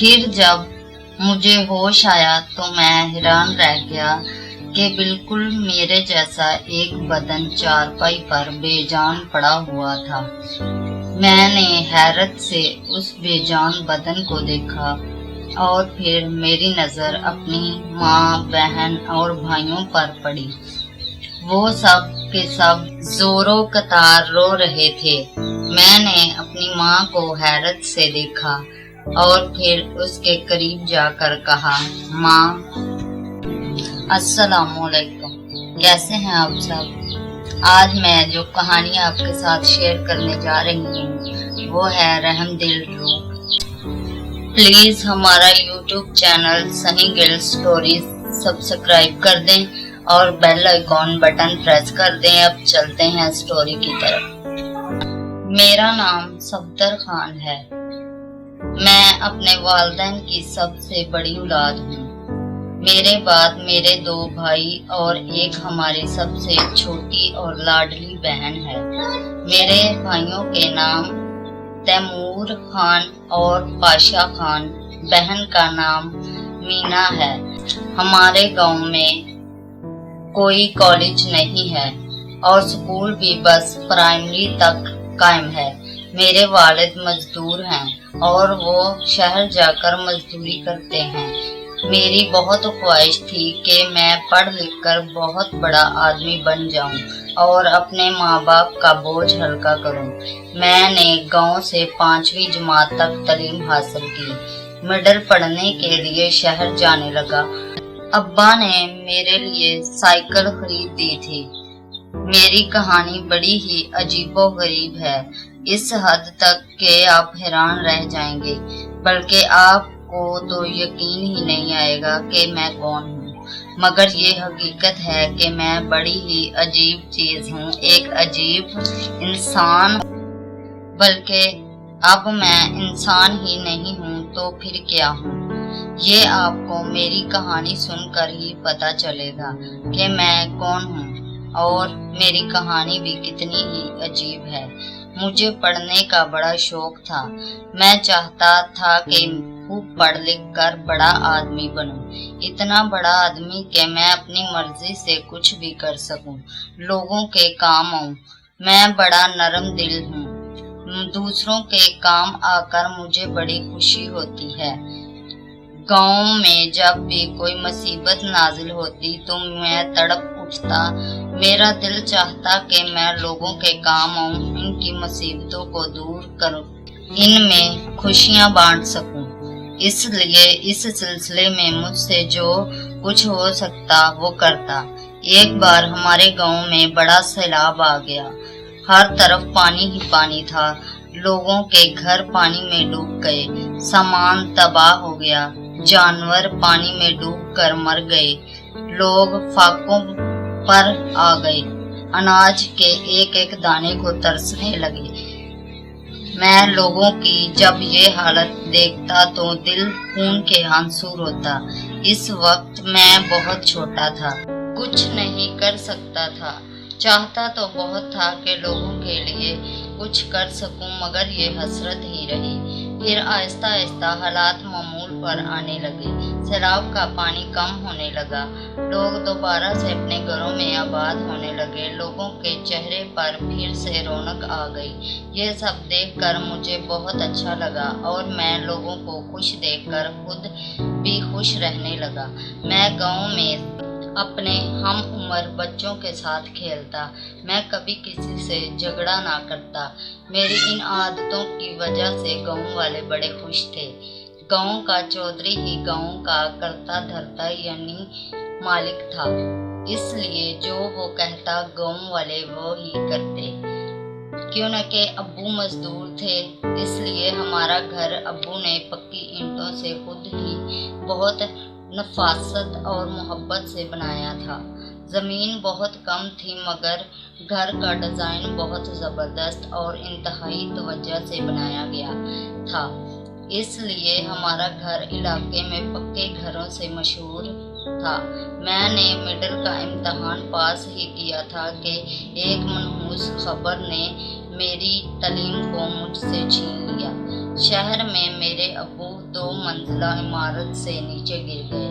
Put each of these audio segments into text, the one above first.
फिर जब मुझे होश आया तो मैं हैरान रह गया कि बिल्कुल मेरे जैसा एक बदन चारपाई पर बेजान पड़ा हुआ था। मैंने हैरत से उस बेजान बदन को देखा और फिर मेरी नजर अपनी माँ, बहन और भाइयों पर पड़ी। वो सब के सब जोरों कतार रो रहे थे। मैंने अपनी माँ को हैरत से देखा और फिर उसके करीब जाकर कहा, माँ, अस्सलामुअलैकुम, कैसे हैं आप सब। आज मैं जो कहानी आपके साथ शेयर करने जा रही हूँ वो है रहमदिल रूह। प्लीज हमारा YouTube channel Sunny Gill stories subscribe कर दें और बेल आइकॉन बटन प्रेस कर दें। अब चलते हैं स्टोरी की तरफ। मेरा नाम सफदर खान है। मैं अपने वालिदैन की सबसे बड़ी औलाद हूँ। मेरे बाद मेरे 2 भाई और एक हमारी सबसे छोटी और लाडली बहन है। मेरे भाइयों के नाम तैमूर खान और पाशा खान, बहन का नाम मीना है। हमारे गांव में कोई कॉलेज नहीं है और स्कूल भी बस प्राइमरी तक कायम है। मेरे वालिद मजदूर हैं और वो शहर जाकर मजदूरी करते हैं। मेरी बहुत ख्वाहिश थी कि मैं पढ़ लिख कर बहुत बड़ा आदमी बन जाऊं और अपने माँ बाप का बोझ हल्का करूं। मैंने गांव से 5वीं जमात तक तालीम हासिल की। मिडिल पढ़ने के लिए शहर जाने लगा। अब्बा ने मेरे लिए साइकिल खरीद दी थी। मेरी कहानी बड़ी ही अजीबोगरीब है, इस हद तक कि आप हैरान रह जाएंगे, बल्कि आपको तो यकीन ही नहीं आएगा कि मैं कौन हूँ। मगर ये हकीकत है कि मैं बड़ी ही अजीब चीज हूँ, एक अजीब इंसान। बल्कि अब मैं इंसान ही नहीं हूँ तो फिर क्या हूँ, ये आपको मेरी कहानी सुनकर ही पता चलेगा कि मैं कौन हूँ और मेरी कहानी भी कितनी ही अजीब है। मुझे पढ़ने का बड़ा शौक था। मैं चाहता था कि खूब पढ़ लिख कर बड़ा आदमी बनूं, इतना बड़ा आदमी कि मैं अपनी मर्जी से कुछ भी कर सकूं, लोगों के काम आऊं। मैं बड़ा नरम दिल हूँ। दूसरों के काम आकर मुझे बड़ी खुशी होती है। गांव में जब भी कोई मुसीबत नाजिल होती तो मैं तड़प उठता। मेरा दिल चाहता कि मैं लोगों के काम आऊं, इनकी मुसीबतों को दूर करूं, इनमें खुशियां बांट सकूं। इसलिए इस सिलसिले में मुझसे जो कुछ हो सकता वो करता। एक बार हमारे गांव में बड़ा सैलाब आ गया। हर तरफ पानी ही पानी था। लोगों के घर पानी में डूब गए, सामान तबाह हो गया, जानवर पानी में डूब कर मर गए, लोग फाकों पर आ गए, अनाज के एक एक दाने को तरसने लगे। मैं लोगों की जब ये हालत देखता तो दिल खून के आंसू रोता। इस वक्त मैं बहुत छोटा था, कुछ नहीं कर सकता था। चाहता तो बहुत था कि लोगों के लिए कुछ कर सकूं, मगर ये हसरत ही रही। फिर आहिस्ता आहिस्ता हालात मामूल पर आने लगे। सैलाब का पानी कम होने लगा। लोग दोबारा से अपने घरों में आबाद होने लगे। लोगों के चेहरे पर फिर से रौनक आ गई। ये सब देखकर मुझे बहुत अच्छा लगा और मैं लोगों को खुश देखकर खुद भी खुश रहने लगा। मैं गांव में अपने हम उम्र बच्चों के साथ खेलता। मैं कभी किसी से झगड़ा ना करता। मेरी इन आदतों की वजह से गांव वाले बड़े खुश थे। गांव का चौधरी ही गांव का करता धरता यानी मालिक था, इसलिए जो वो कहता गांव वाले वो ही करते। क्यों न के अब्बू मजदूर थे, इसलिए हमारा घर अब्बू ने पक्की ईंटों से खुद ही बहुत नफासत और मोहब्बत से बनाया था। जमीन बहुत कम थी मगर घर का डिजाइन बहुत जबरदस्त और इंतहाई तवज्जो से बनाया गया था। इसलिए हमारा घर इलाके में पक्के घरों से मशहूर था। मैंने मिडिल का इम्तहान पास ही किया था कि एक मनहूस खबर ने मेरी तालीम को मुझसे छीन लिया। शहर में मेरे अब्बू 2 मंजिला इमारत से नीचे गिर गए।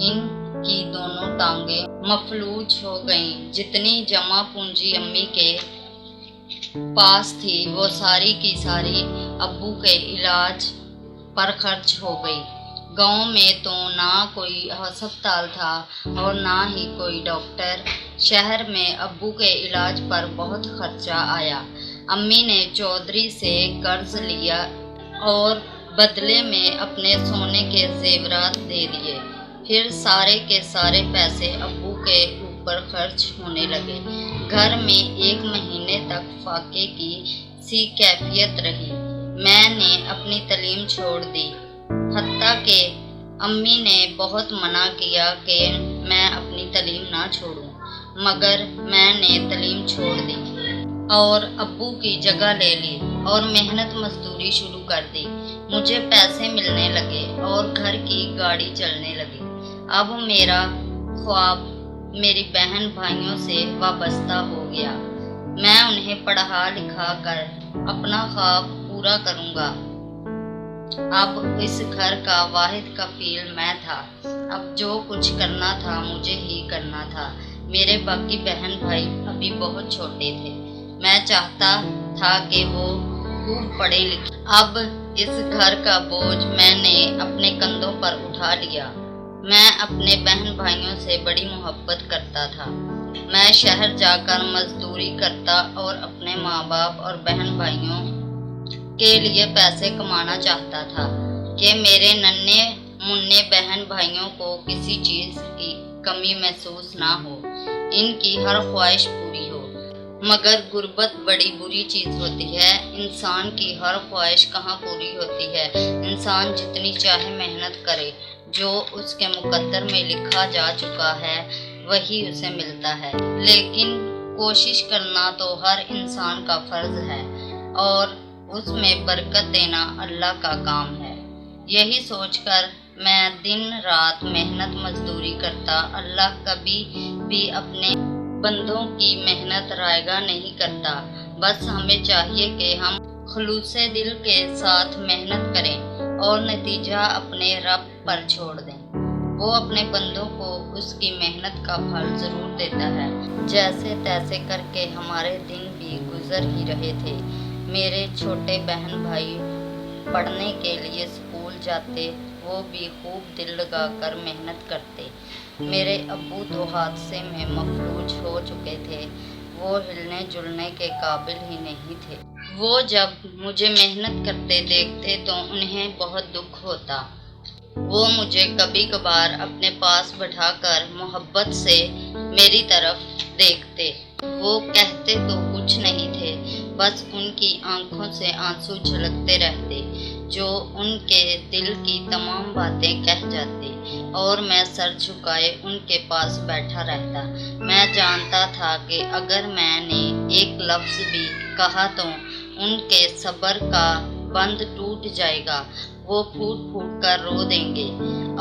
इन की दोनों टांगें मफलूज हो गईं। जितनी जमा पूंजी अम्मी के पास थी वो सारी की सारी अब्बू के इलाज पर खर्च हो गई। गांव में तो ना कोई अस्पताल था और ना ही कोई डॉक्टर। शहर में अब्बू के इलाज पर बहुत खर्चा आया। अम्मी ने चौधरी से कर्ज लिया और बदले में अपने सोने के जेवरात दे दिए। फिर सारे के सारे पैसे अब्बू के ऊपर खर्च होने लगे। घर में 1 महीने तक फाके की सी कैफियत रही। मैंने अपनी तालीम छोड़ दी। हत्ता के अम्मी ने बहुत मना किया कि मैं अपनी तालीम ना छोड़ूं, मगर मैंने तालीम छोड़ दी और अब्बू की जगह ले ली और मेहनत मजदूरी शुरू कर दी। मुझे पैसे मिलने लगे और घर की गाड़ी चलने लगी। अब मेरा ख्वाब मेरी बहन भाइयों से वाबस्ता हो गया। मैं उन्हें पढ़ा लिखा कर अपना ख्वाब पूरा करूंगा। अब इस घर का वाहिद कफील मैं था। अब जो कुछ करना था मुझे ही करना था। मेरे बाकी बहन भाई अभी बहुत छोटे थे। मैं चाहता था कि वो खूब पढ़े लिखे। अब इस घर का बोझ मैंने अपने कंधों पर उठा लिया। मैं अपने बहन भाइयों से बड़ी मोहब्बत करता था। मैं शहर जाकर मजदूरी करता और अपने माँ बाप और बहन भाइयों के लिए पैसे कमाना चाहता था कि मेरे नन्हे मुन्ने बहन भाइयों को किसी चीज की कमी महसूस ना हो, इनकी हर ख्वाहिश पूरी हो। मगर गुर्बत बड़ी बुरी चीज होती है। इंसान की हर ख्वाहिश कहाँ पूरी होती है। इंसान जितनी चाहे मेहनत करे, जो उसके मुकद्दर में लिखा जा चुका है वही उसे मिलता है। लेकिन कोशिश करना तो हर इंसान का फर्ज है और उसमें बरकत देना अल्लाह का काम है। यही सोचकर मैं दिन रात मेहनत मजदूरी करता। अल्लाह कभी भी अपने बंदों की मेहनत रायगा नहीं करता। बस हमें चाहिए कि हम खुलूसे दिल के साथ मेहनत करें और नतीजा अपने रब पर छोड़ दें। वो अपने बंदों को उसकी मेहनत का फल जरूर देता है। जैसे तैसे करके हमारे दिन भी गुजर ही रहे थे। मेरे छोटे बहन भाई पढ़ने के लिए स्कूल जाते, वो भी खूब दिल लगाकर मेहनत करते। मेरे अब्बू तो हादसे में मफलूज हो चुके थे। वो हिलने जुलने के काबिल ही नहीं थे। वो जब मुझे मेहनत करते देखते तो उन्हें बहुत दुख होता। वो मुझे कभी कभार अपने पास बैठाकर मोहब्बत से मेरी तरफ देखते। वो कहते तो कुछ नहीं थे, बस उनकी आंखों से आंसू झलकते रहते जो उनके दिल की तमाम बातें कह जाते और मैं सर झुकाए उनके पास बैठा रहता। मैं जानता था कि अगर मैंने एक लफ्ज भी कहा तो उनके सब्र का बंद टूट जाएगा। वो फूट फूट कर रो देंगे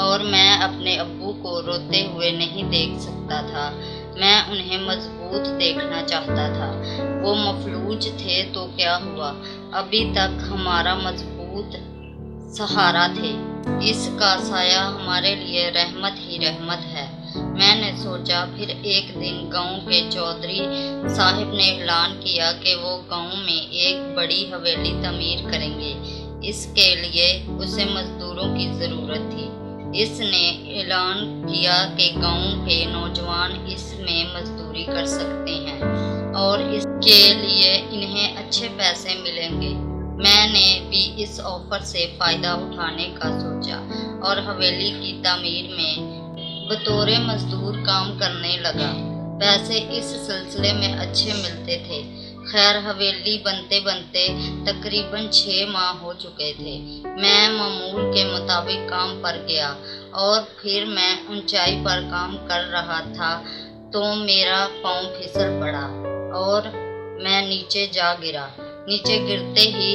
और मैं अपने अब्बू को रोते हुए नहीं देख सकता था। मैं उन्हें मजबूत देखना चाहता था। वो मफलूज थे तो क्या हुआ, अभी तक हमारा मजबूत सहारा थे। इसका साया हमारे लिए रहमत ही रहमत है। मैंने सोचा। फिर एक दिन गांव के चौधरी साहिब ने ऐलान किया कि वो गांव में एक बड़ी हवेली तमीर करेंगे। इसके लिए उसे मजदूरों की जरूरत थी। इसने ऐलान किया कि गांव के नौजवान इसमें मजदूरी कर सकते हैं और इसके लिए इन्हें अच्छे पैसे मिलेंगे। मैंने भी इस ऑफर से फायदा उठाने का सोचा और हवेली की तामीर में बतौरे मजदूर काम करने लगा। पैसे इस सिलसिले में अच्छे मिलते थे। खैर हवेली बनते बनते तकरीबन 6 माह हो चुके थे। मैं मामूल के मुताबिक काम पर गया और फिर मैं ऊंचाई पर काम कर रहा था तो मेरा पाँव फिसल पड़ा और मैं नीचे जा गिरा। नीचे गिरते ही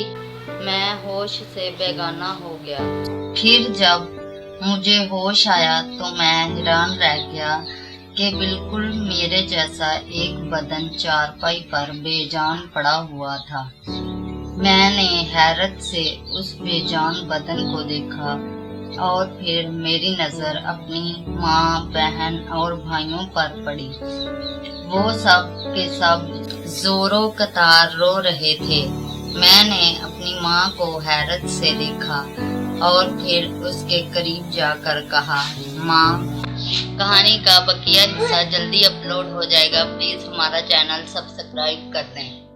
मैं होश से बेगाना हो गया। फिर जब मुझे होश आया तो मैं हैरान रह गया कि बिल्कुल मेरे जैसा एक बदन चारपाई पर बेजान पड़ा हुआ था। मैंने हैरत से उस बेजान बदन को देखा और फिर मेरी नजर अपनी माँ, बहन और भाइयों पर पड़ी। वो सब के सब जोरों कतार रो रहे थे। मैंने अपनी माँ को हैरत से देखा और फिर उसके करीब जाकर कहा, माँ, कहानी का बकिया हिस्सा जल्दी अपलोड हो जाएगा, प्लीज हमारा चैनल सब्सक्राइब कर दें।